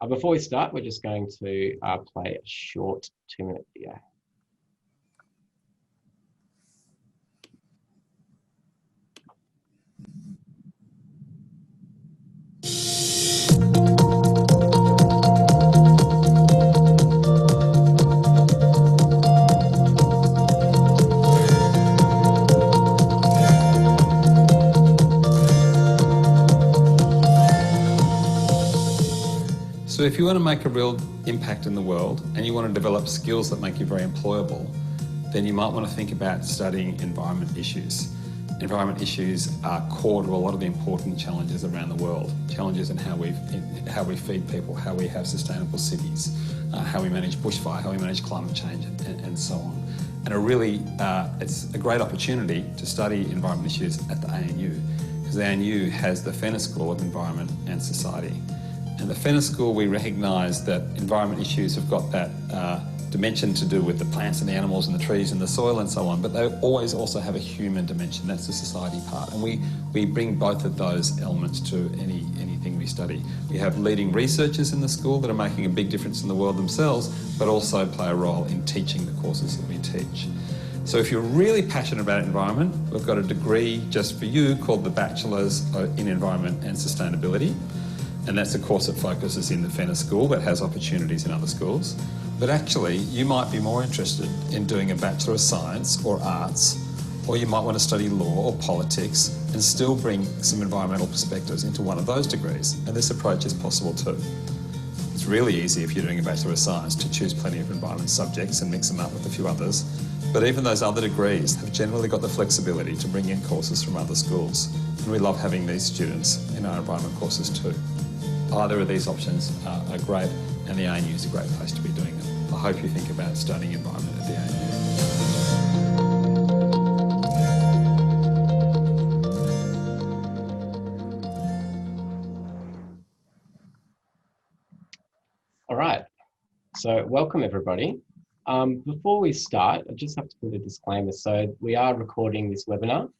Before we start, we're just going to play a short 2-minute video. So if you want to make a real impact in the world and you want to develop skills that make you very employable, then you might want to think about studying environment issues. Environment issues are core to a lot of the important challenges around the world. Challenges in how we feed people, how we have sustainable cities, how we manage bushfire, how we manage climate change, and so on. And it's a great opportunity to study environment issues at the ANU, because the ANU has the Fenner School of Environment and Society. And the Fenner School, we recognise that environment issues have got that dimension to do with the plants and the animals and the trees and the soil and so on, but they always also have a human dimension. That's the society part. And we bring both of those elements to anything we study. We have leading researchers in the school that are making a big difference in the world themselves, but also play a role in teaching the courses that we teach. So if you're really passionate about environment, we've got a degree just for you called the Bachelor's in Environment and Sustainability. And that's a course that focuses in the Fenner School but has opportunities in other schools. But actually, you might be more interested in doing a Bachelor of Science or Arts, or you might want to study law or politics and still bring some environmental perspectives into one of those degrees. And this approach is possible too. It's really easy if you're doing a Bachelor of Science to choose plenty of environment subjects and mix them up with a few others. But even those other degrees have generally got the flexibility to bring in courses from other schools. And we love having these students in our environment courses too. Either of these options are great, and the ANU is a great place to be doing them. I hope you think about studying environment at the ANU. All right, so welcome everybody. Before we start, I just have to put a disclaimer. So we are recording this webinar,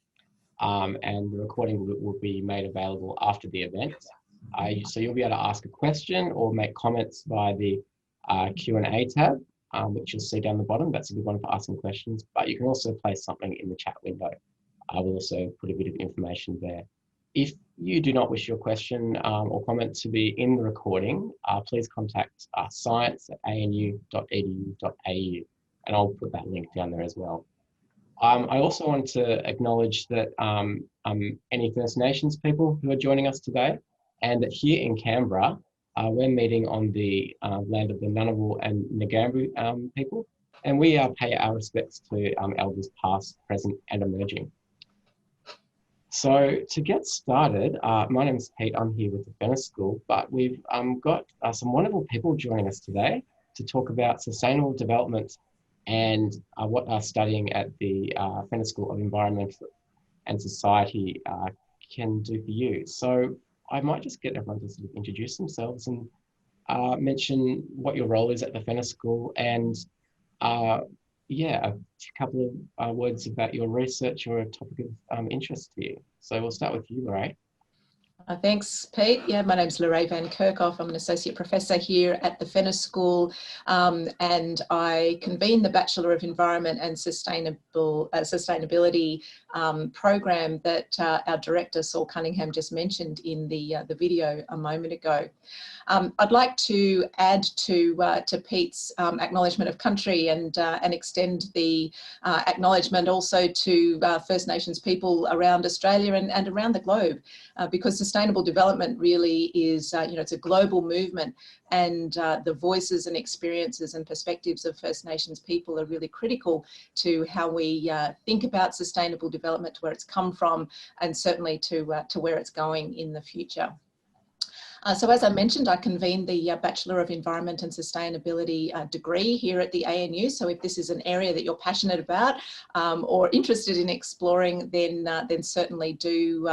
and the recording will be made available after the event. So you'll be able to ask a question or make comments via the Q&A tab, which you'll see down the bottom. That's a good one for asking questions, but you can also place something in the chat window. I will also put a bit of information there. If you do not wish your question or comment to be in the recording, please contact science@anu.edu.au, and I'll put that link down there as well. I also want to acknowledge that any First Nations people who are joining us today, and that here in Canberra, we're meeting on the land of the Ngunnawal and Ngambri people, and we pay our respects to elders past, present and emerging. So to get started, my name is Pete, I'm here with the Fenner School, but we've got some wonderful people joining us today to talk about sustainable development and what studying at the Fenner School of Environment and Society can do for you. So I might just get everyone to sort of introduce themselves and mention what your role is at the Fenner School, and yeah, a couple of words about your research or a topic of interest to you. So we'll start with you, Lorrae. Thanks, Pete. Yeah, my name's Larae Van Kirkhoff. I'm an associate professor here at the Fenner School, and I convene the Bachelor of Environment and Sustainability program that our director, Saul Cunningham, just mentioned in the video a moment ago. I'd like to add to Pete's acknowledgement of country and extend the acknowledgement also to First Nations people around Australia and around the globe, because sustainable development really is, it's a global movement, and the voices and experiences and perspectives of First Nations people are really critical to how we think about sustainable development, to where it's come from, and certainly to where it's going in the future. So as I mentioned, I convened the Bachelor of Environment and Sustainability degree here at the ANU. So if this is an area that you're passionate about or interested in exploring, then certainly do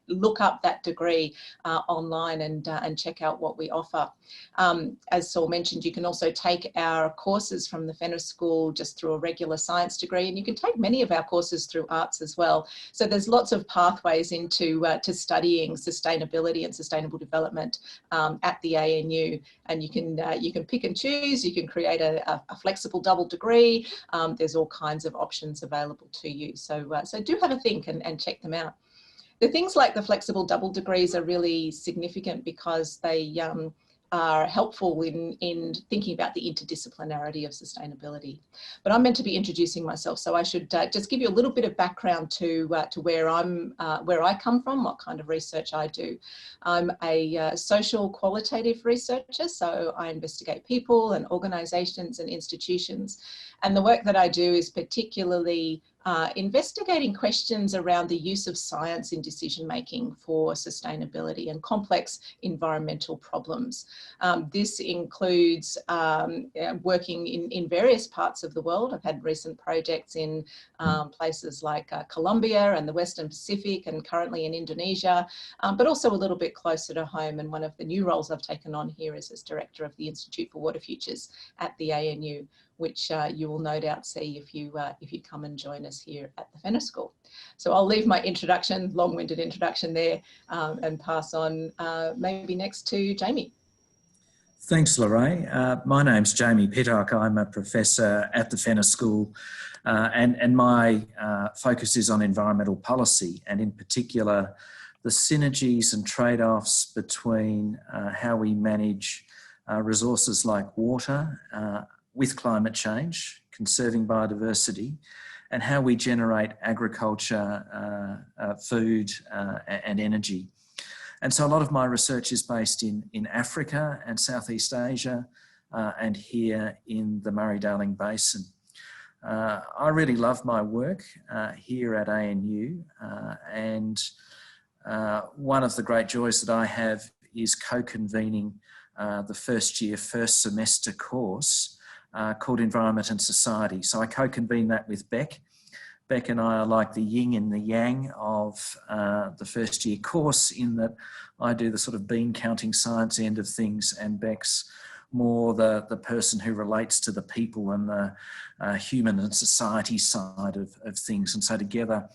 look up that degree online and check out what we offer. As Saul mentioned, you can also take our courses from the Fenner School just through a regular science degree, and you can take many of our courses through arts as well. So there's lots of pathways into to studying sustainability and sustainable development development at the ANU, and you can pick and choose. You can create a flexible double degree. There's all kinds of options available to you. So do have a think and check them out. The things like the flexible double degrees are really significant because they are helpful in thinking about the interdisciplinarity of sustainability. But I'm meant to be introducing myself, so I should just give you a little bit of background to where I come from, what kind of research I do. I'm a social qualitative researcher, so I investigate people and organisations and institutions. And the work that I do is particularly investigating questions around the use of science in decision making for sustainability and complex environmental problems. This includes working in various parts of the world. I've had recent projects in places like Colombia and the Western Pacific, and currently in Indonesia, but also a little bit closer to home. And one of the new roles I've taken on here is as Director of the Institute for Water Futures at the ANU, which you will no doubt see if you come and join us here at the Fenner School. So I'll leave my introduction, long-winded introduction there, and pass on maybe next to Jamie. Thanks, Lorrae. My name's Jamie Pittock. I'm a professor at the Fenner School, and my focus is on environmental policy, and in particular, the synergies and trade-offs between how we manage resources like water with climate change, conserving biodiversity, and how we generate agriculture, food and energy. And so a lot of my research is based in Africa and Southeast Asia and here in the Murray-Darling Basin. I really love my work here at ANU, and one of the great joys that I have is co-convening the first semester course called Environment and Society. So I co-convene that with Beck. Beck and I are like the yin and the yang of the first year course, in that I do the sort of bean counting science end of things, and Beck's more the person who relates to the people and the human and society side of things. And so together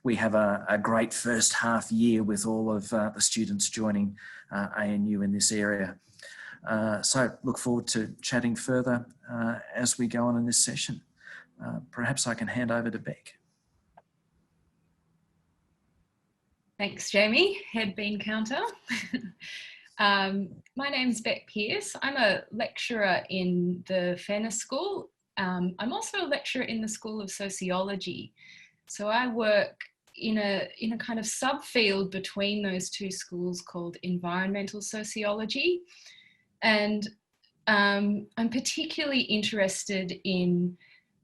we have a great first half year with all of the students joining ANU in this area. So look forward to chatting further as we go on in this session. Perhaps I can hand over to Beck. Thanks, Jamie, head bean counter. My name's Beck Pierce. I'm a lecturer in the Fenner School. I'm also a lecturer in the School of Sociology. So I work in a kind of subfield between those two schools called environmental sociology. And I'm particularly interested in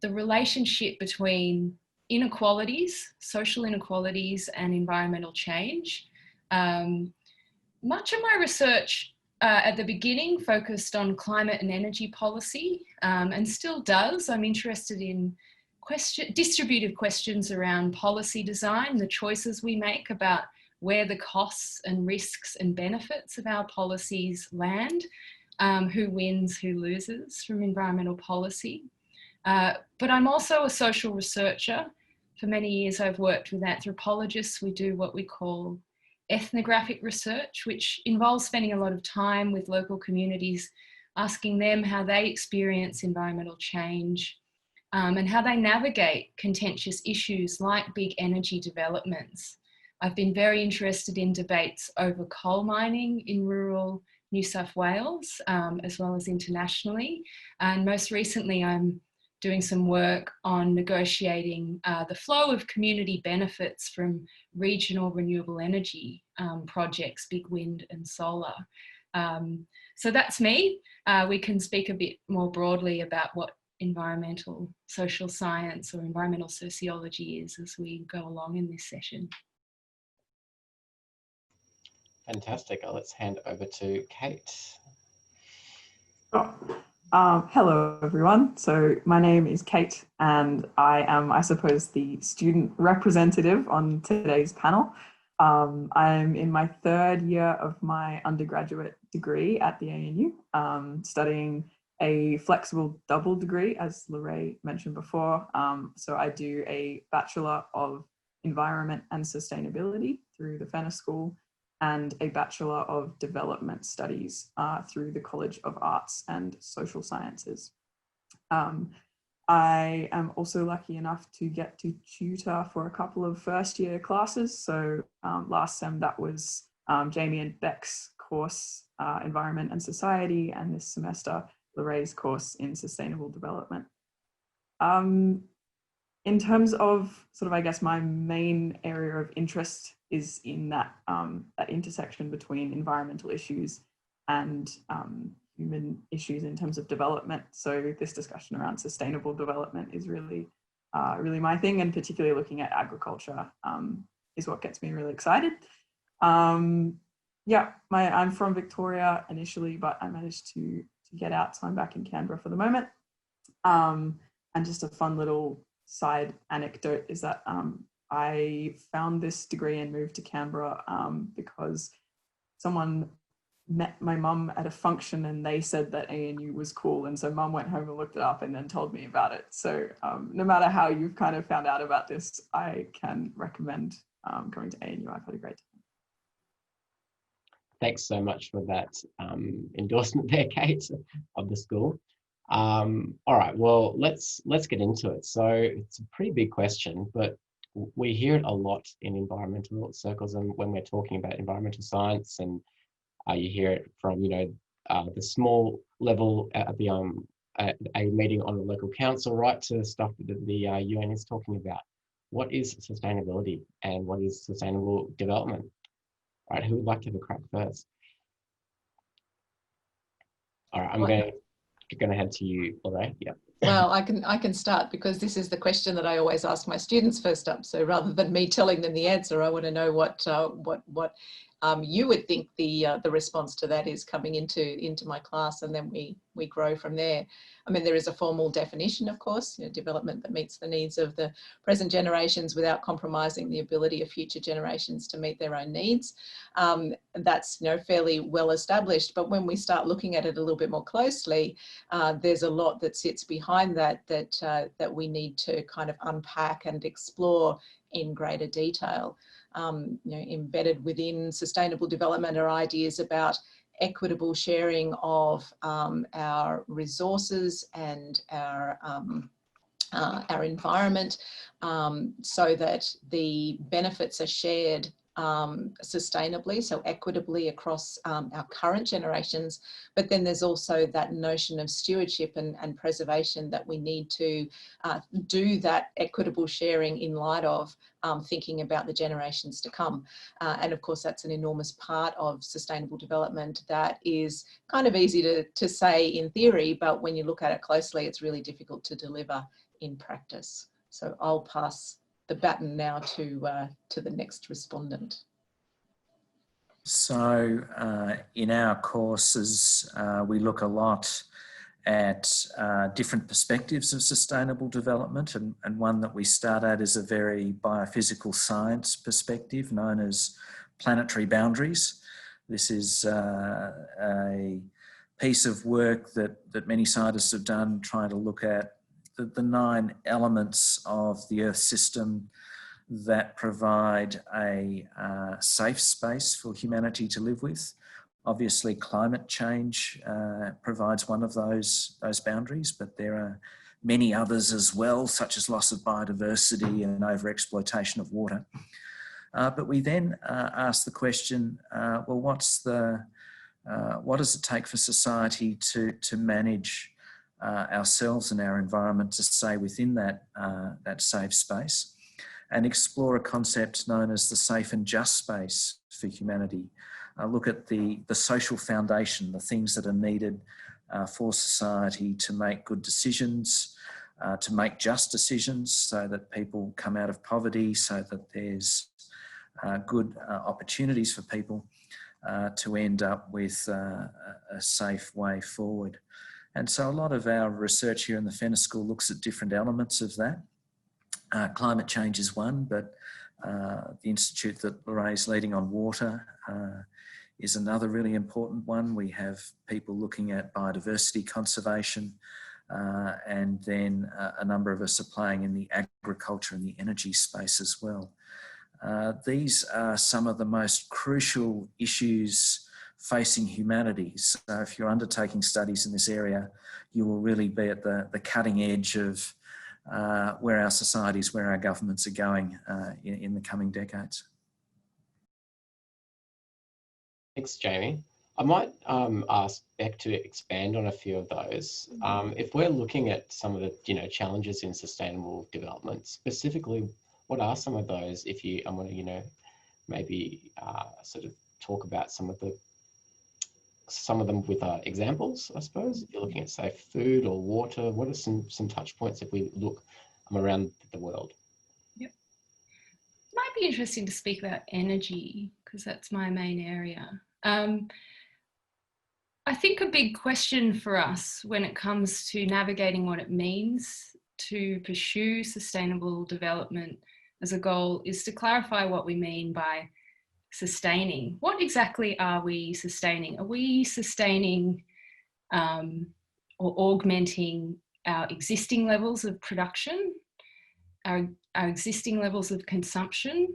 the relationship between inequalities, social inequalities, and environmental change. Much of my research at the beginning focused on climate and energy policy, and still does. I'm interested in distributive questions around policy design, the choices we make about where the costs and risks and benefits of our policies land, who wins, who loses from environmental policy. But I'm also a social researcher. For many years, I've worked with anthropologists. We do what we call ethnographic research, which involves spending a lot of time with local communities, asking them how they experience environmental change, and how they navigate contentious issues like big energy developments. I've been very interested in debates over coal mining in rural New South Wales, as well as internationally. And most recently, I'm doing some work on negotiating the flow of community benefits from regional renewable energy projects, big wind and solar. So that's me. We can speak a bit more broadly about what environmental social science or environmental sociology is as we go along in this session. Fantastic. Let's hand over to Kate. Hello, everyone. So my name is Kate, and I am, I suppose, the student representative on today's panel. I'm in my third year of my undergraduate degree at the ANU, studying a flexible double degree, as Lorrae mentioned before. So I do a Bachelor of Environment and Sustainability through the Fenner School, and a Bachelor of Development Studies through the College of Arts and Social Sciences. I am also lucky enough to get to tutor for a couple of first year classes. So last sem that was Jamie and Beck's course, Environment and Society, and this semester, Lorrae's course in Sustainable Development. In terms of sort of, I guess, my main area of interest is in that, that intersection between environmental issues and human issues in terms of development. So this discussion around sustainable development is really, really my thing, and particularly looking at agriculture is what gets me really excited. Yeah, I'm from Victoria initially, but I managed to get out, so I'm back in Canberra for the moment. And just a fun little side anecdote is that I found this degree and moved to Canberra because someone met my mum at a function and they said that ANU was cool, and so mum went home and looked it up and then told me about it. So no matter how you've kind of found out about this, I can recommend going to ANU. I've had a great time. Thanks so much for that endorsement there, Kate, of the school. All right, well, let's get into it. So it's a pretty big question, but we hear it a lot in environmental circles, and when we're talking about environmental science, and you hear it from, you know, the small level at the a meeting on the local council, right, to stuff that the UN is talking about. What is sustainability and what is sustainable development? All right, who would like to have a crack first? All right, I'm going to head to you, Lorrae. Yeah. Well, I can start, because this is the question that I always ask my students first up. So rather than me telling them the answer, I want to know what you would think the response to that is coming into my class, and then we grow from there. I mean, there is a formal definition, of course, you know, development that meets the needs of the present generations without compromising the ability of future generations to meet their own needs. That's, you know, fairly well established. But when we start looking at it a little bit more closely, there's a lot that sits behind that we need to kind of unpack and explore in greater detail. You know, embedded within sustainable development are ideas about equitable sharing of our resources and our environment, so that the benefits are shared sustainably, so equitably across our current generations. But then there's also that notion of stewardship and preservation that we need to do that equitable sharing in light of thinking about the generations to come. And of course, that's an enormous part of sustainable development that is kind of easy to say in theory, but when you look at it closely, it's really difficult to deliver in practice. So I'll pass the baton now to the next respondent. So in our courses, we look a lot at different perspectives of sustainable development, and one that we start at is a very biophysical science perspective known as planetary boundaries. This is a piece of work that many scientists have done trying to look at the 9 elements of the Earth system that provide a safe space for humanity to live with. Obviously, climate change provides one of those boundaries, but there are many others as well, such as loss of biodiversity and overexploitation of water. But we then ask the question, well, what does it take for society to manage ourselves and our environment to stay within that safe space, and explore a concept known as the safe and just space for humanity. Look at the social foundation, the things that are needed for society to make good decisions, to make just decisions so that people come out of poverty, so that there's good opportunities for people to end up with a safe way forward. And so a lot of our research here in the Fenner School looks at different elements of that. Climate change is one, but the institute that Lorrae is leading on water is another really important one. We have people looking at biodiversity conservation, and then a number of us are playing in the agriculture and the energy space as well. these are some of the most crucial issues facing humanity. So if you're undertaking studies in this area, you will really be at the cutting edge of where our societies, where our governments are going in the coming decades. Thanks, Jamie. I might ask Beck to expand on a few of those. If we're looking at some of the challenges in sustainable development, specifically, what are some of those? If you, I want to maybe sort of talk about some of them with examples, I suppose. If you're looking at, say, food or water, what are some touch points if we look around the world? Yep. It might be interesting to speak about energy, because that's my main area. I think a big question for us when it comes to navigating what it means to pursue sustainable development as a goal is to clarify what we mean by sustaining. What exactly are we sustaining? Are we sustaining or augmenting our existing levels of production, our existing levels of consumption?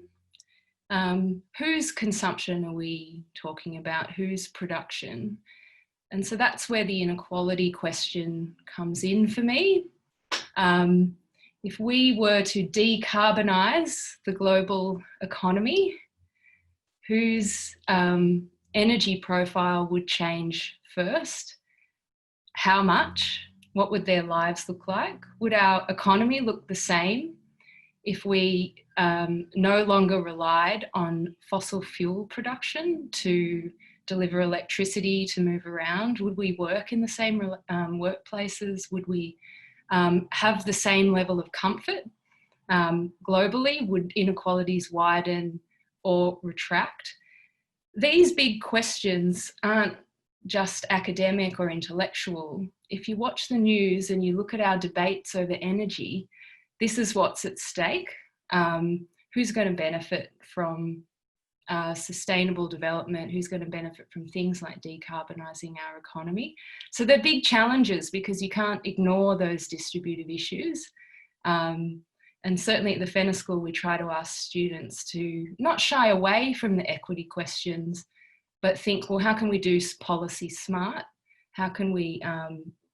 Whose consumption are we talking about? Whose production? And so that's where the inequality question comes in for me. If we were to decarbonise the global economy, whose energy profile would change first? How much? What would their lives look like? Would our economy look the same if we no longer relied on fossil fuel production to deliver electricity to move around? Would we work in the same workplaces? Would we have the same level of comfort? Globally, would inequalities widen or retract? These big questions aren't just academic or intellectual. If you watch the news and you look at our debates over energy, this is what's at stake. Who's going to benefit from sustainable development? Who's going to benefit from things like decarbonising our economy? So they're big challenges because you can't ignore those distributive issues. And certainly at the Fenner School, we try to ask students to not shy away from the equity questions, but think, well, how can we do policy smart? How can we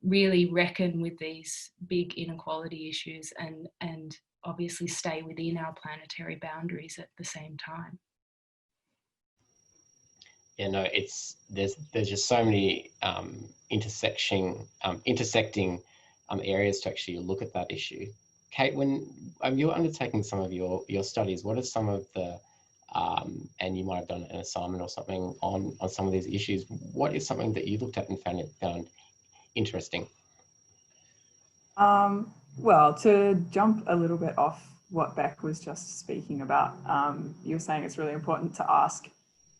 really reckon with these big inequality issues and obviously stay within our planetary boundaries at the same time? Yeah, no, there's just so many intersecting areas to actually look at that issue. Kate, when you're undertaking some of your studies, what are some of the, and you might have done an assignment or something on some of these issues, what is something that you looked at and found interesting? Well, to jump a little bit off what Beck was just speaking about, you were saying it's really important to ask,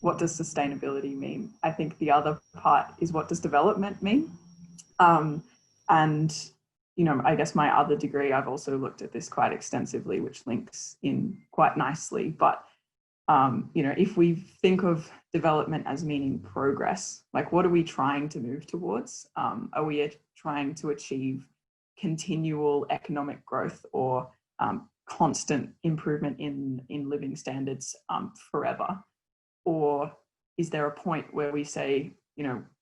what does sustainability mean? I think the other part is, what does development mean? And I guess my other degree, I've also looked at this quite extensively, which links in quite nicely. But, if we think of development as meaning progress, like what are we trying to move towards? Are we trying to achieve continual economic growth or constant improvement in living standards forever? Or is there a point where we say,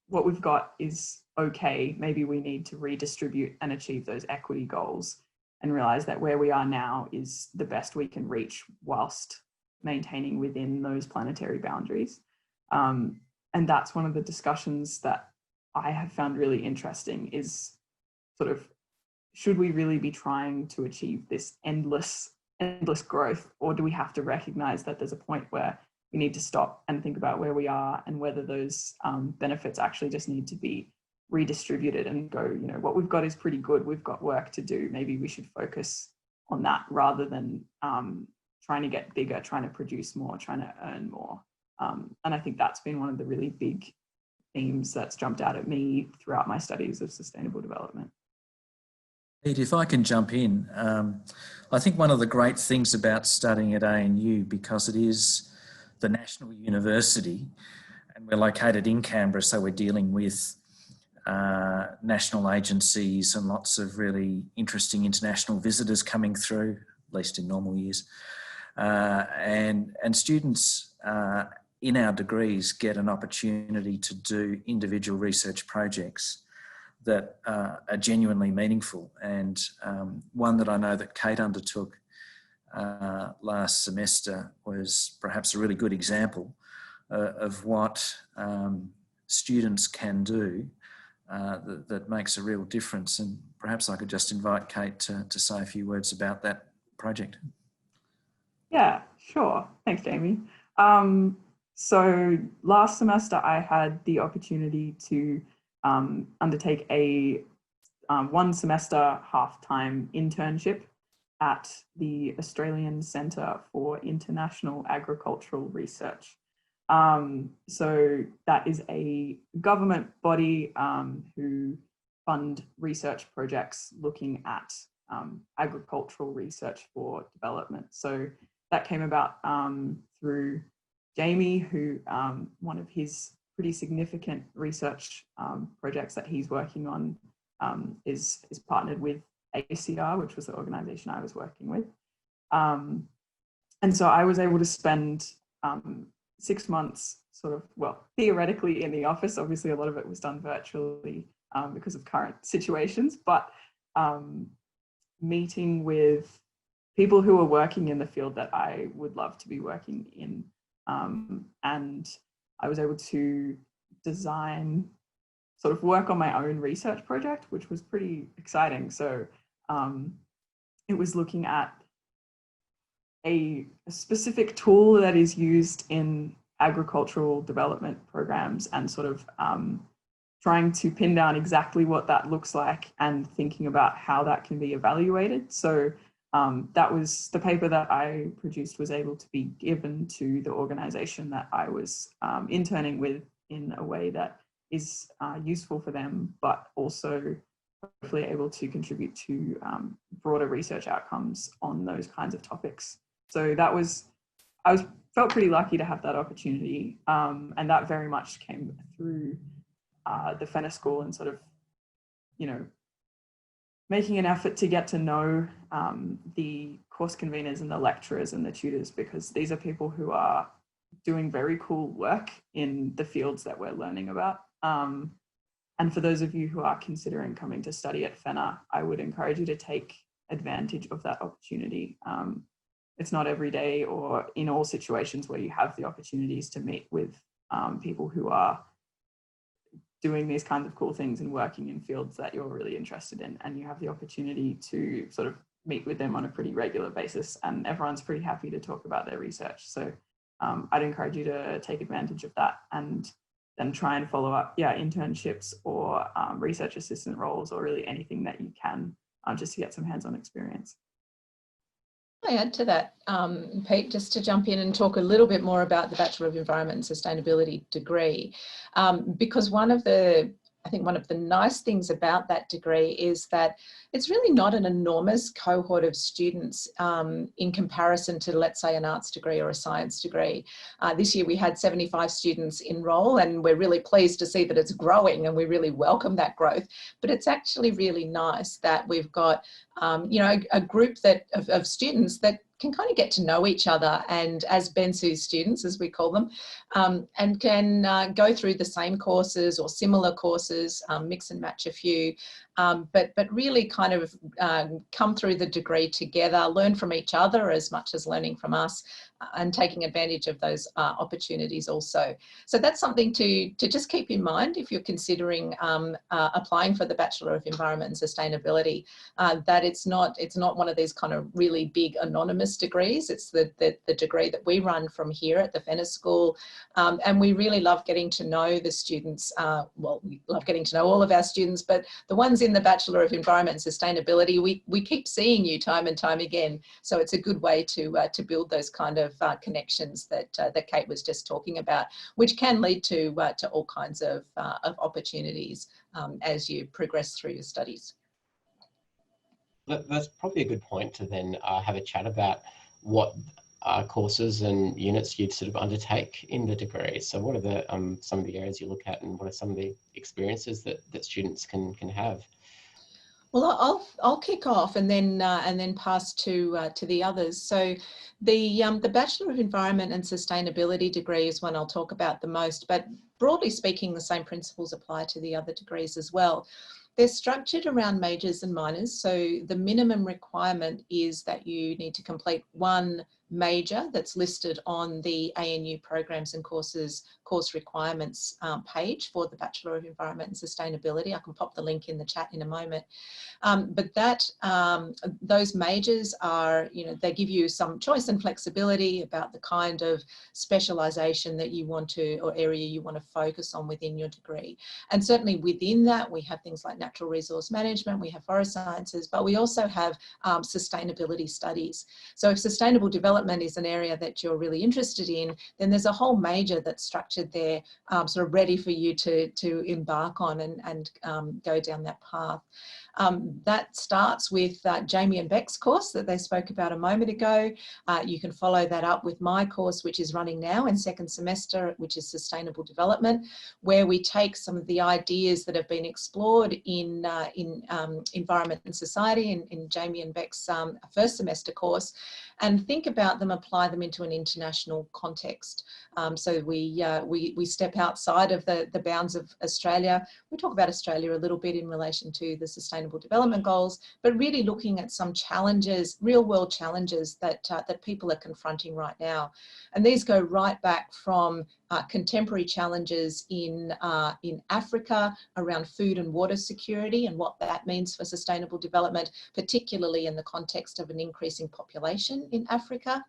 what we've got is okay, maybe we need to redistribute and achieve those equity goals, and realize that where we are now is the best we can reach whilst maintaining within those planetary boundaries. And that's one of the discussions that I have found really interesting, is sort of, should we really be trying to achieve this endless growth, or do we have to recognize that there's a point where we need to stop and think about where we are and whether those benefits actually just need to be redistributed and go, what we've got is pretty good, we've got work to do, maybe we should focus on that rather than trying to get bigger, trying to produce more, trying to earn more. And I think that's been one of the really big themes that's jumped out at me throughout my studies of sustainable development. Pete, if I can jump in, I think one of the great things about studying at ANU, because it is the national university and we're located in Canberra, so we're dealing with national agencies and lots of really interesting international visitors coming through, at least in normal years. and students in our degrees get an opportunity to do individual research projects that are genuinely meaningful. And one that I know that Kate undertook last semester was perhaps a really good example of what students can do that makes a real difference. And perhaps I could just invite Kate to say a few words about that project. Yeah, sure. Thanks, Jamie. So last semester I had the opportunity to undertake a 1 semester half-time internship at the Australian Centre for International Agricultural Research. So that is a government body who fund research projects looking at agricultural research for development. So that came about through Jamie, who one of his pretty significant research projects that he's working on is partnered with ACR, which was the organisation I was working with. And so I was able to spend 6 months sort of, well, theoretically in the office. Obviously, a lot of it was done virtually because of current situations, but meeting with people who are working in the field that I would love to be working in. And I was able to design, sort of work on my own research project, which was pretty exciting. So it was looking at a specific tool that is used in agricultural development programs and sort of trying to pin down exactly what that looks like and thinking about how that can be evaluated. So that was the paper that I produced was able to be given to the organization that I was interning with in a way that is useful for them, but also hopefully able to contribute to broader research outcomes on those kinds of topics. So that was, felt pretty lucky to have that opportunity, and that very much came through the Fenner School and sort of, you know, making an effort to get to know the course conveners and the lecturers and the tutors, because these are people who are doing very cool work in the fields that we're learning about. And for those of you who are considering coming to study at Fenner, I would encourage you to take advantage of that opportunity. It's not every day or in all situations where you have the opportunities to meet with people who are doing these kinds of cool things and working in fields that you're really interested in, and you have the opportunity to sort of meet with them on a pretty regular basis, and everyone's pretty happy to talk about their research. So I'd encourage you to take advantage of that and then try and follow up, internships or research assistant roles, or really anything that you can just to get some hands-on experience. I add to that, Pete, just to jump in and talk a little bit more about the Bachelor of Environment and Sustainability degree, because one of the nice things about that degree is that it's really not an enormous cohort of students in comparison to, let's say, an arts degree or a science degree. This year we had 75 students enroll, and we're really pleased to see that it's growing, and we really welcome that growth. But it's actually really nice that we've got a group of students that can kind of get to know each other, and as Bensu students, as we call them, and can go through the same courses or similar courses, mix and match a few, but really kind of come through the degree together, learn from each other as much as learning from us, and taking advantage of those opportunities also. So that's something to just keep in mind if you're considering applying for the Bachelor of Environment and Sustainability, that it's not one of these kind of really big anonymous degrees. It's the degree that we run from here at the Fenner School, and we really love getting to know the students. Well, we love getting to know all of our students, but the ones in the Bachelor of Environment and Sustainability, we keep seeing you time and time again. So it's a good way to build those kind of connections that Kate was just talking about, which can lead to all kinds of opportunities as you progress through your studies. That's probably a good point to then have a chat about what courses and units you'd sort of undertake in the degree. So what are the some of the areas you look at, and what are some of the experiences that students can have? Well, I'll kick off and then pass to the others. So the Bachelor of Environment and Sustainability degree is one I'll talk about the most, but broadly speaking, the same principles apply to the other degrees as well. They're structured around majors and minors. So the minimum requirement is that you need to complete one major that's listed on the ANU programs and courses course requirements page for the Bachelor of Environment and Sustainability. I can pop the link in the chat in a moment. But those majors are, they give you some choice and flexibility about the kind of specialisation that you want to, or area you want to focus on within your degree. And certainly within that, we have things like natural resource management, we have forest sciences, but we also have sustainability studies. So if sustainable development is an area that you're really interested in, then there's a whole major that's structured there, sort of ready for you to embark on and go down that path. That starts with Jamie and Beck's course that they spoke about a moment ago. You can follow that up with my course, which is running now in second semester, which is Sustainable Development, where we take some of the ideas that have been explored in Environment and Society in Jamie and Beck's first semester course, and think about them, apply them into an international context. So we step outside of the bounds of Australia. We talk about Australia a little bit in relation to the Sustainable Development Goals, but really looking at some challenges, real world challenges that people are confronting right now. And these go right back from contemporary challenges in Africa around food and water security and what that means for sustainable development, particularly in the context of an increasing population in Africa.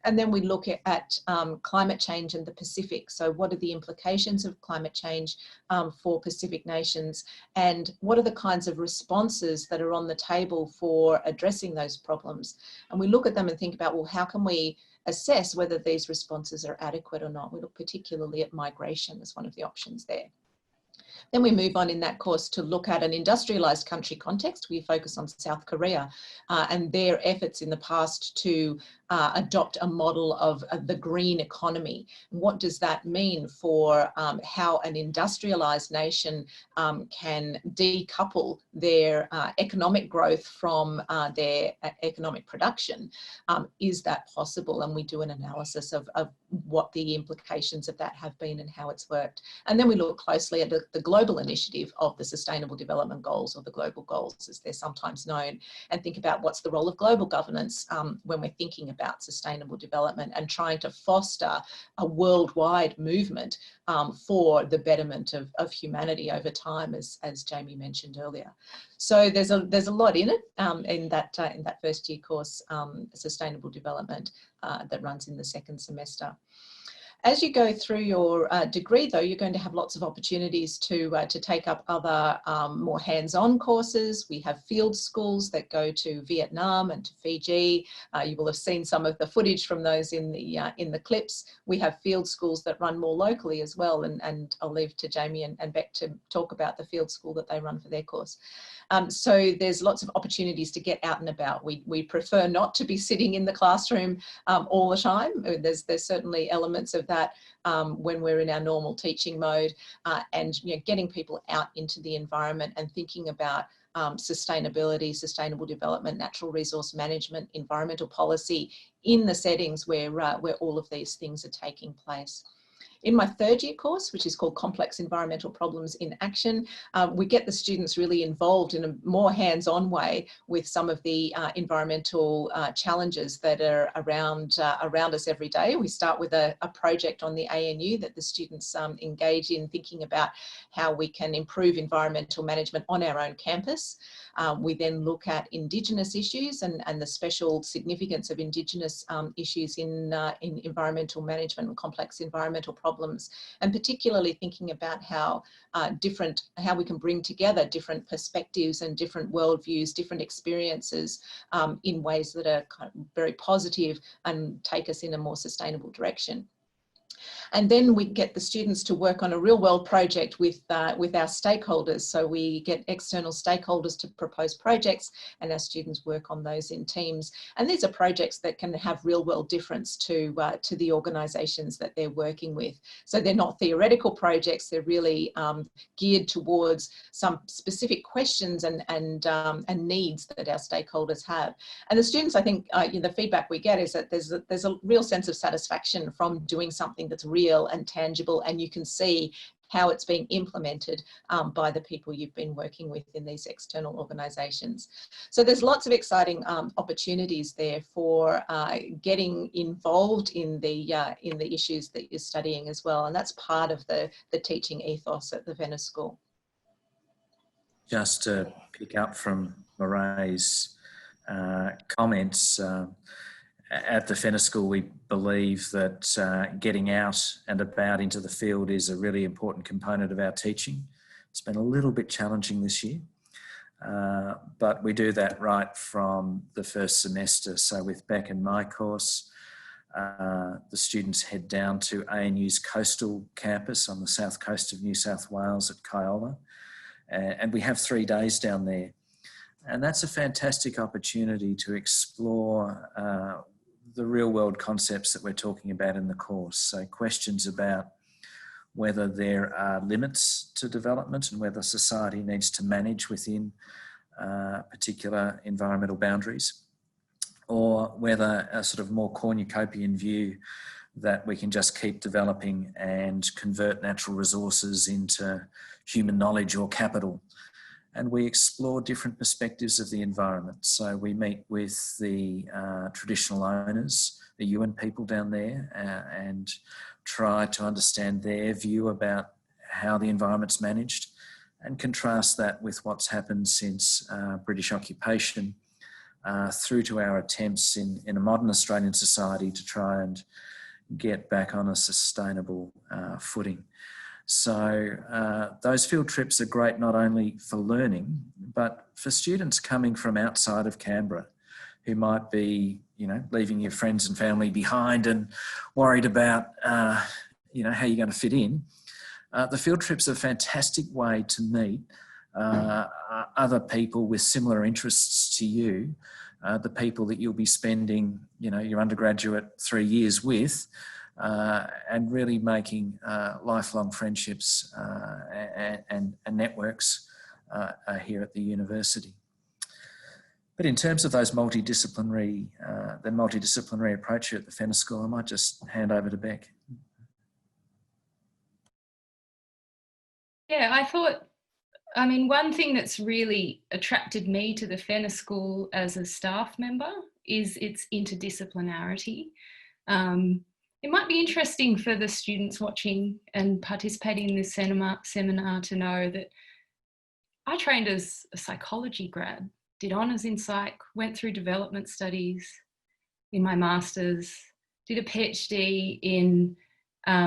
And then we look at climate change in the Pacific. So what are the implications of climate change for Pacific nations? And what are the kinds of responses that are on the table for addressing those problems? And we look at them and think about, well, how can we assess whether these responses are adequate or not? We look particularly at migration as one of the options there. Then we move on in that course to look at an industrialised country context. We focus on South Korea and their efforts in the past to adopt a model of the green economy. What does that mean for how an industrialised nation can decouple their economic growth from their economic production? Is that possible? And we do an analysis of what the implications of that have been and how it's worked. And then we look closely at the global initiative of the Sustainable Development Goals, or the global goals as they're sometimes known, and think about what's the role of global governance when we're thinking about sustainable development and trying to foster a worldwide movement for the betterment of humanity over time, as Jamie mentioned earlier. So there's a lot in it in that first year course, Sustainable Development, that runs in the second semester. As you go through your degree, though, you're going to have lots of opportunities to take up other more hands-on courses. We have field schools that go to Vietnam and to Fiji. You will have seen some of the footage from those in the clips. We have field schools that run more locally as well, and I'll leave to Jamie and Beck to talk about the field school that they run for their course. So there's lots of opportunities to get out and about. We prefer not to be sitting in the classroom all the time. There's certainly elements of that when we're in our normal teaching mode, and getting people out into the environment and thinking about sustainability, sustainable development, natural resource management, environmental policy in the settings where all of these things are taking place. In my third year course, which is called Complex Environmental Problems in Action, we get the students really involved in a more hands-on way with some of the environmental challenges that are around us every day. We start with a project on the ANU that the students engage in, thinking about how we can improve environmental management on our own campus. We then look at Indigenous issues and the special significance of Indigenous issues in environmental management and complex environmental problems, and particularly thinking about how we can bring together different perspectives and different worldviews, different experiences in ways that are kind of very positive and take us in a more sustainable direction. And then we get the students to work on a real world project with our stakeholders. So we get external stakeholders to propose projects, and our students work on those in teams. And these are projects that can have real world difference to the organisations that they're working with. So they're not theoretical projects, they're really geared towards some specific questions and needs that our stakeholders have. And the students, I think, the feedback we get is that there's a real sense of satisfaction from doing something that's real and tangible, and you can see how it's being implemented by the people you've been working with in these external organisations. So there's lots of exciting opportunities there for getting involved in the issues that you're studying as well, and that's part of the teaching ethos at the Venice School. Just to pick up from Lorrae's comments, at the Venice School, we believe that getting out and about into the field is a really important component of our teaching. It's been a little bit challenging this year, but we do that right from the first semester. So with Beck and my course, the students head down to ANU's coastal campus on the south coast of New South Wales at Kyola, and we have 3 days down there. And that's a fantastic opportunity to explore the real world concepts that we're talking about in the course. So questions about whether there are limits to development and whether society needs to manage within particular environmental boundaries, or whether a sort of more cornucopian view that we can just keep developing and convert natural resources into human knowledge or capital. And we explore different perspectives of the environment. So we meet with the traditional owners, the Yuin people down there, and try to understand their view about how the environment's managed, and contrast that with what's happened since British occupation through to our attempts in a modern Australian society to try and get back on a sustainable footing. So those field trips are great not only for learning, but for students coming from outside of Canberra who might be, leaving your friends and family behind and worried about, how you're going to fit in. The field trip's a fantastic way to meet other people with similar interests to you, the people that you'll be spending, your undergraduate 3 years with, and really making lifelong friendships and networks here at the university. But in terms of those the multidisciplinary approach here at the Venice School, I might just hand over to Beck. Yeah, one thing that's really attracted me to the Venice School as a staff member is its interdisciplinarity. It might be interesting for the students watching and participating in this seminar to know that I trained as a psychology grad, did honours in psych, went through development studies in my master's, did a PhD in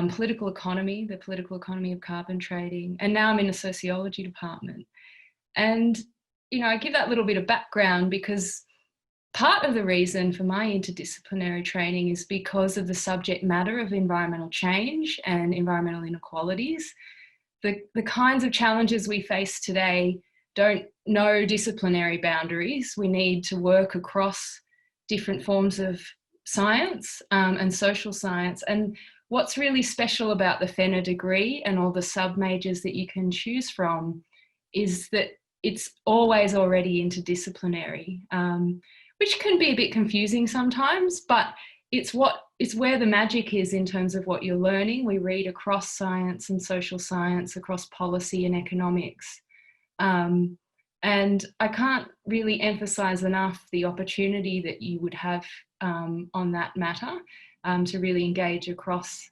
political economy, the political economy of carbon trading, and now I'm in a sociology department. And, I give that little bit of background because part of the reason for my interdisciplinary training is because of the subject matter of environmental change and environmental inequalities. The kinds of challenges we face today don't know disciplinary boundaries. We need to work across different forms of science and social science. And what's really special about the FENA degree and all the sub-majors that you can choose from is that it's always already interdisciplinary. Which can be a bit confusing sometimes, but it's where the magic is in terms of what you're learning. We read across science and social science, across policy and economics. And I can't really emphasize enough the opportunity that you would have on that matter to really engage across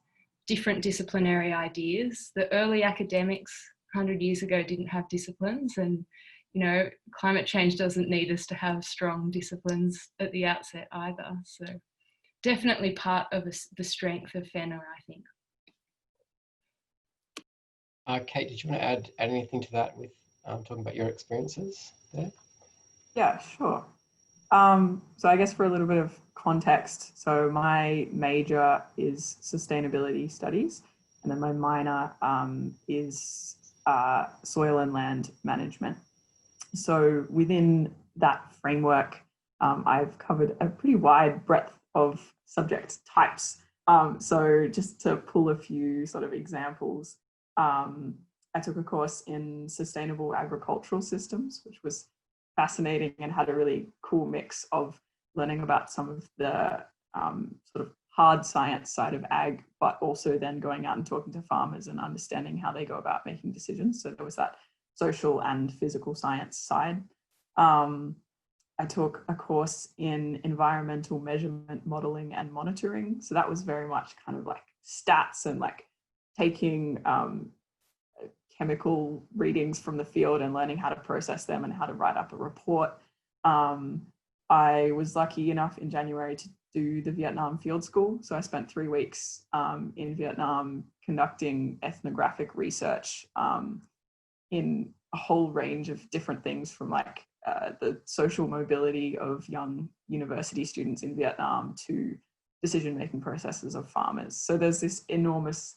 different disciplinary ideas. The early academics 100 years ago didn't have disciplines, and climate change doesn't need us to have strong disciplines at the outset either. So definitely part of the strength of FENA, I think. Kate, did you want to add anything to that with talking about your experiences there? Yeah, sure. So I guess for a little bit of context, so my major is sustainability studies, and then my minor is soil and land management. So within that framework, I've covered a pretty wide breadth of subject types. So just to pull a few sort of examples, I took a course in sustainable agricultural systems, which was fascinating and had a really cool mix of learning about some of the sort of hard science side of ag, but also then going out and talking to farmers and understanding how they go about making decisions. So there was that social and physical science side. I took a course in environmental measurement, modeling and monitoring. So that was very much kind of like stats and like taking chemical readings from the field and learning how to process them and how to write up a report. I was lucky enough in January to do the Vietnam Field School. So I spent 3 weeks in Vietnam conducting ethnographic research in a whole range of different things, from like the social mobility of young university students in Vietnam to decision-making processes of farmers. So there's this enormous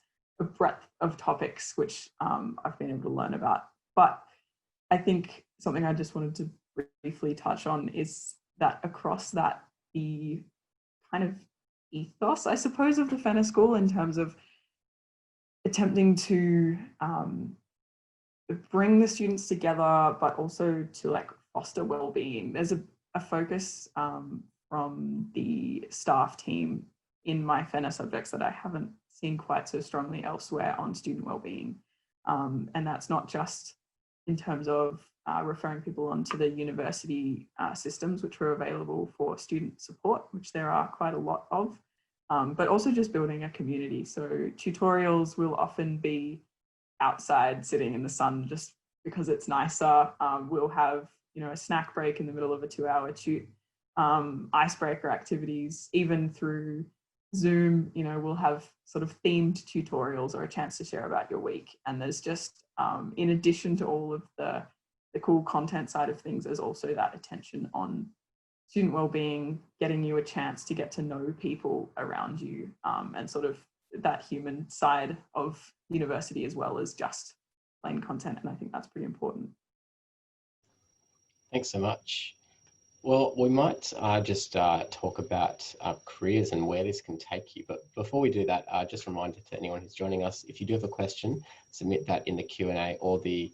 breadth of topics which I've been able to learn about. But I think something I just wanted to briefly touch on is that across that, the kind of ethos, I suppose, of the Fenner School in terms of attempting to bring the students together, but also to like foster well-being. There's a focus from the staff team in my Fenner subjects that I haven't seen quite so strongly elsewhere on student well-being. And that's not just in terms of referring people onto the university systems, which are available for student support, which there are quite a lot of, but also just building a community. So tutorials will often be outside sitting in the sun just because it's nicer. We'll have, you know, a snack break in the middle of a 2-hour tute, icebreaker activities, even through Zoom, you know, we'll have sort of themed tutorials or a chance to share about your week. And there's just, in addition to all of the cool content side of things, there's also that attention on student well-being, getting you a chance to get to know people around you, and sort of that human side of university as well as just plain content. And I think that's pretty important. Thanks so much. Well, we might just talk about careers and where this can take you. But before we do that, just a reminder to anyone who's joining us, if you do have a question, submit that in the Q&A or the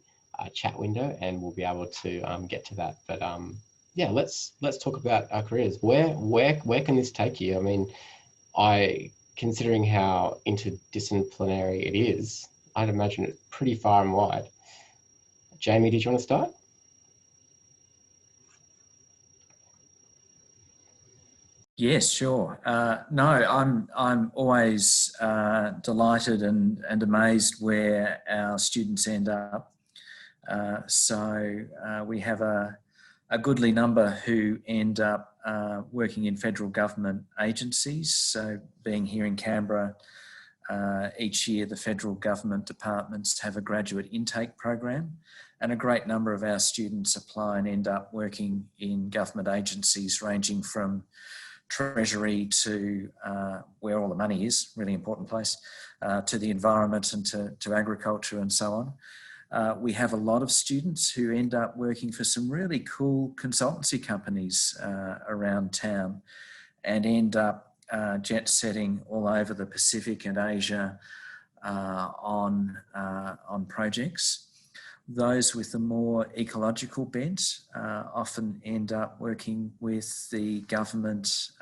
chat window, and we'll be able to get to that. But yeah, let's talk about our careers. Where can this take you? I mean, considering how interdisciplinary it is, I'd imagine it's pretty far and wide. Jamie, did you want to start? Yes, sure. No, I'm always delighted and amazed where our students end up. So we have a goodly number who end up working in federal government agencies. So being here in Canberra, each year the federal government departments have a graduate intake program, and a great number of our students apply and end up working in government agencies ranging from Treasury to where all the money is, really important place, to the environment and to agriculture and so on. We have a lot of students who end up working for some really cool consultancy companies around town and end up jet setting all over the Pacific and Asia on projects. Those with a more ecological bent often end up working with the government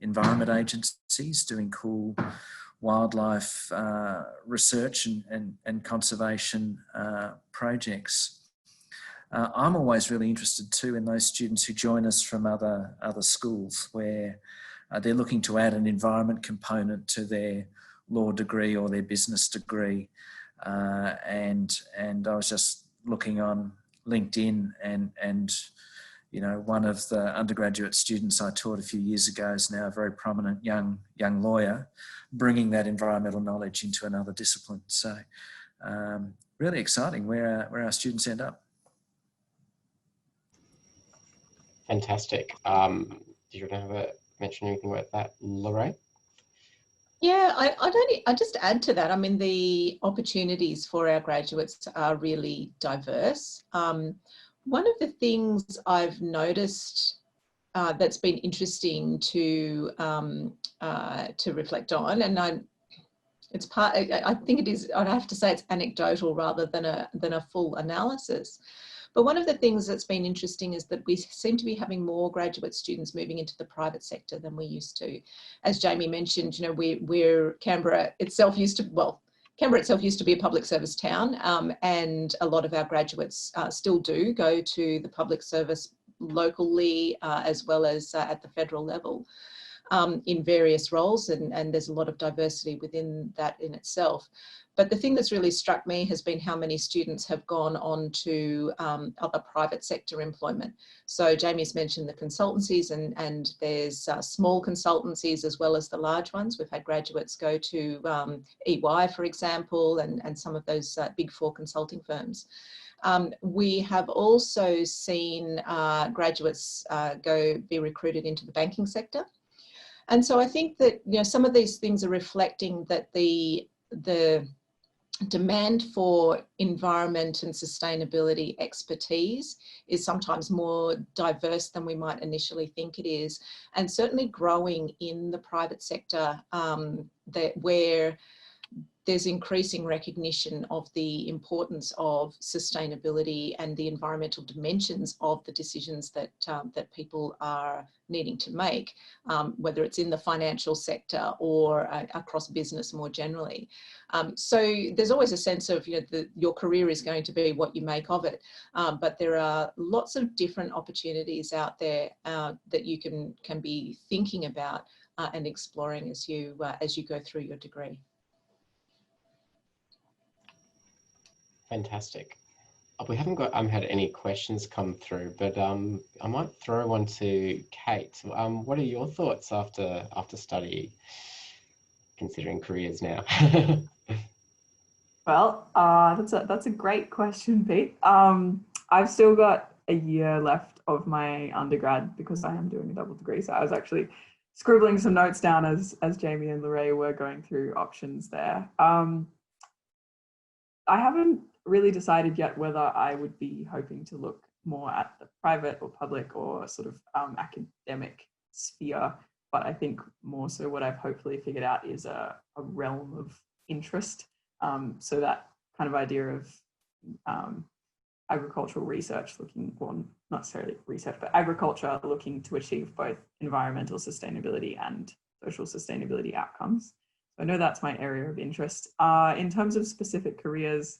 environment agencies, doing cool wildlife research and conservation projects. I'm always really interested too in those students who join us from other schools where they're looking to add an environment component to their law degree or their business degree. And I was just looking on LinkedIn and you know, one of the undergraduate students I taught a few years ago is now a very prominent young lawyer, bringing that environmental knowledge into another discipline. So really exciting where our students end up. Fantastic. Do you want to mention anything about that, Lorraine? Yeah, I just add to that. I mean, the opportunities for our graduates are really diverse. One of the things I've noticed that's been interesting to reflect on, and I think it is, I'd have to say it's anecdotal rather than a full analysis. But one of the things that's been interesting is that we seem to be having more graduate students moving into the private sector than we used to. As Jamie mentioned, you know, Canberra itself used to be a public service town, and a lot of our graduates still do go to the public service locally as well as at the federal level. In various roles, and there's a lot of diversity within that in itself. But the thing that's really struck me has been how many students have gone on to other private sector employment. So Jamie's mentioned the consultancies, and there's small consultancies as well as the large ones. We've had graduates go to EY, for example, and some of those big four consulting firms. We have also seen graduates be recruited into the banking sector. And so I think that, you know, some of these things are reflecting that the demand for environment and sustainability expertise is sometimes more diverse than we might initially think it is, and certainly growing in the private sector, where there's increasing recognition of the importance of sustainability and the environmental dimensions of the decisions that that people are needing to make, whether it's in the financial sector or across business more generally. So there's always a sense of, you know, your career is going to be what you make of it, but there are lots of different opportunities out there that you can be thinking about and exploring as you go through your degree. Fantastic. We haven't had any questions come through, but I might throw one to Kate. What are your thoughts after study, considering careers now? Well, that's a great question, Pete. I've still got a year left of my undergrad because I am doing a double degree. So I was actually scribbling some notes down as Jamie and Lorrae were going through options there. I haven't really decided yet whether I would be hoping to look more at the private or public or sort of academic sphere, but I think more so what I've hopefully figured out is a realm of interest. So that kind of idea of agricultural research looking, well, not necessarily research, but agriculture looking to achieve both environmental sustainability and social sustainability outcomes. I know that's my area of interest. In terms of specific careers,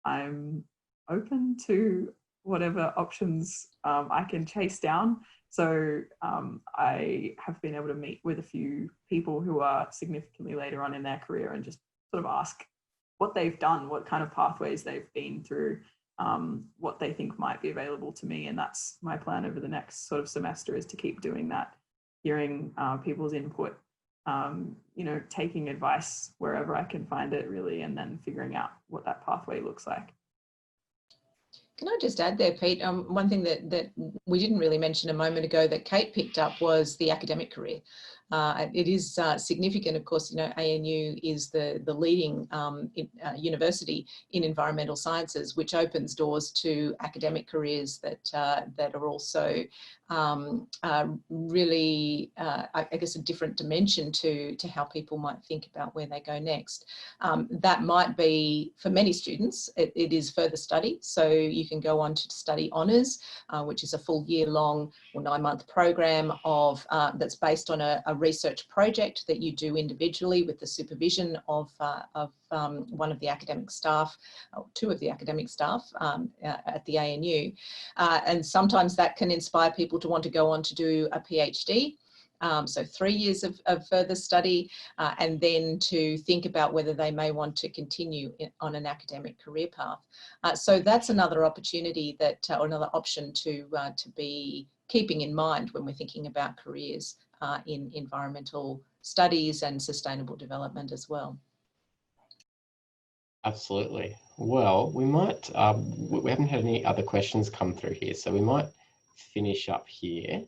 I'm open to whatever options I can chase down. So I have been able to meet with a few people who are significantly later on in their career and just sort of ask what they've done, what kind of pathways they've been through, what they think might be available to me. And that's my plan over the next sort of semester, is to keep doing that, hearing people's input, you know, taking advice wherever I can find it really, and then figuring out what that pathway looks like. Can I just add there, Pete, one thing that we didn't really mention a moment ago that Kate picked up was the academic career. It is significant, of course. You know, ANU is the leading university in environmental sciences, which opens doors to academic careers that are also really, I guess, a different dimension to how people might think about where they go next. That might be, for many students, it is further study. So you can go on to study honours, which is a full year-long or 9-month program of that's based on a research project that you do individually with the supervision of one of the academic staff, or two of the academic staff at the ANU. And sometimes that can inspire people to want to go on to do a PhD. So 3 years of further study, and then to think about whether they may want to continue on an academic career path. So that's another opportunity that, or another option to be keeping in mind when we're thinking about careers in environmental studies and sustainable development as well. Absolutely. Well, we might, we haven't had any other questions come through here, so we might finish up here.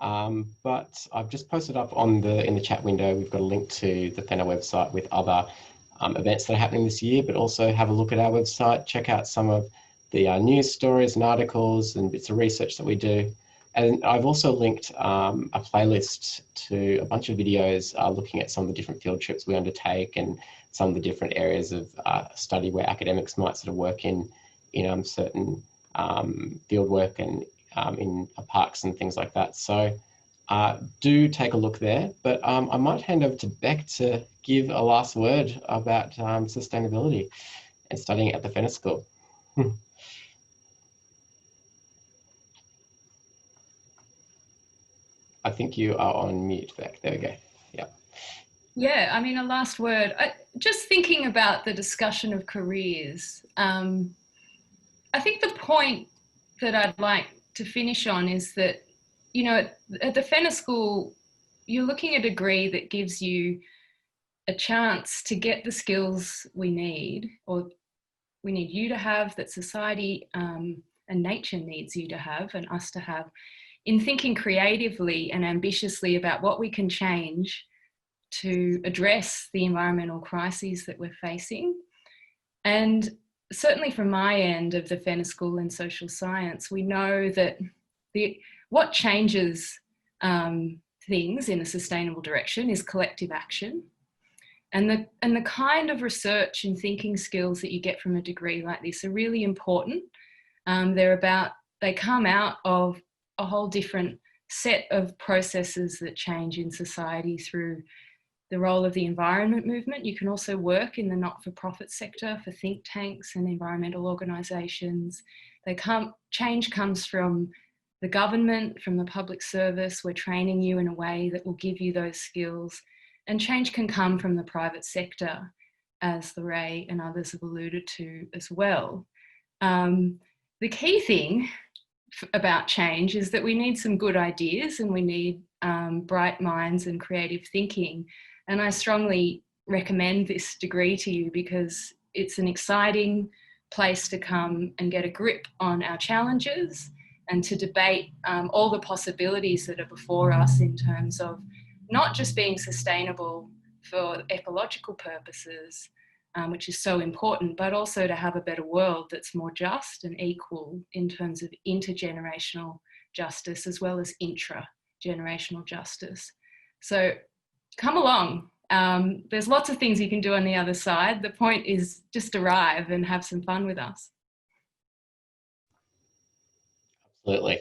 But I've just posted up on in the chat window, we've got a link to the FENA website with other events that are happening this year, but also have a look at our website, check out some of the news stories and articles and bits of research that we do. And I've also linked a playlist to a bunch of videos looking at some of the different field trips we undertake and some of the different areas of study where academics might sort of work in certain field work and in parks and things like that. So do take a look there, but I might hand over to Beck to give a last word about sustainability and studying at the FENA School. I think you are on mute, Beck. There we go. Yeah. Yeah, I mean, a last word. Just thinking about the discussion of careers, I think the point that I'd like to finish on is that, you know, at the FENA School, you're looking at a degree that gives you a chance to get the skills we need, or we need you to have, that society and nature needs you to have and us to have, in thinking creatively and ambitiously about what we can change to address the environmental crises that we're facing. And certainly from my end of the FENA School in social science, we know that what changes things in a sustainable direction is collective action. And the kind of research and thinking skills that you get from a degree like this are really important. They come out of a whole different set of processes that change in society through the role of the environment movement. You can also work in the not-for-profit sector for think tanks and environmental organisations. Change comes from the government, from the public service. We're training you in a way that will give you those skills. And change can come from the private sector, as Lorrae and others have alluded to as well. The key thing about change is that we need some good ideas and we need bright minds and creative thinking. And I strongly recommend this degree to you because it's an exciting place to come and get a grip on our challenges and to debate all the possibilities that are before us in terms of not just being sustainable for ecological purposes, which is so important, but also to have a better world that's more just and equal in terms of intergenerational justice as well as intra-generational justice. So come along. There's lots of things you can do on the other side. The point is just arrive and have some fun with us. Absolutely.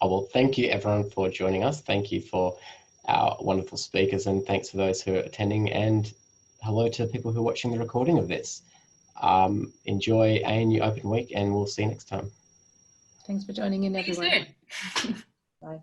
Oh, well, thank you everyone for joining us. Thank you for our wonderful speakers, and thanks for those who are attending, and hello to people who are watching the recording of this. Enjoy ANU Open Week and we'll see you next time. Thanks for joining in, everyone. See you soon. Bye.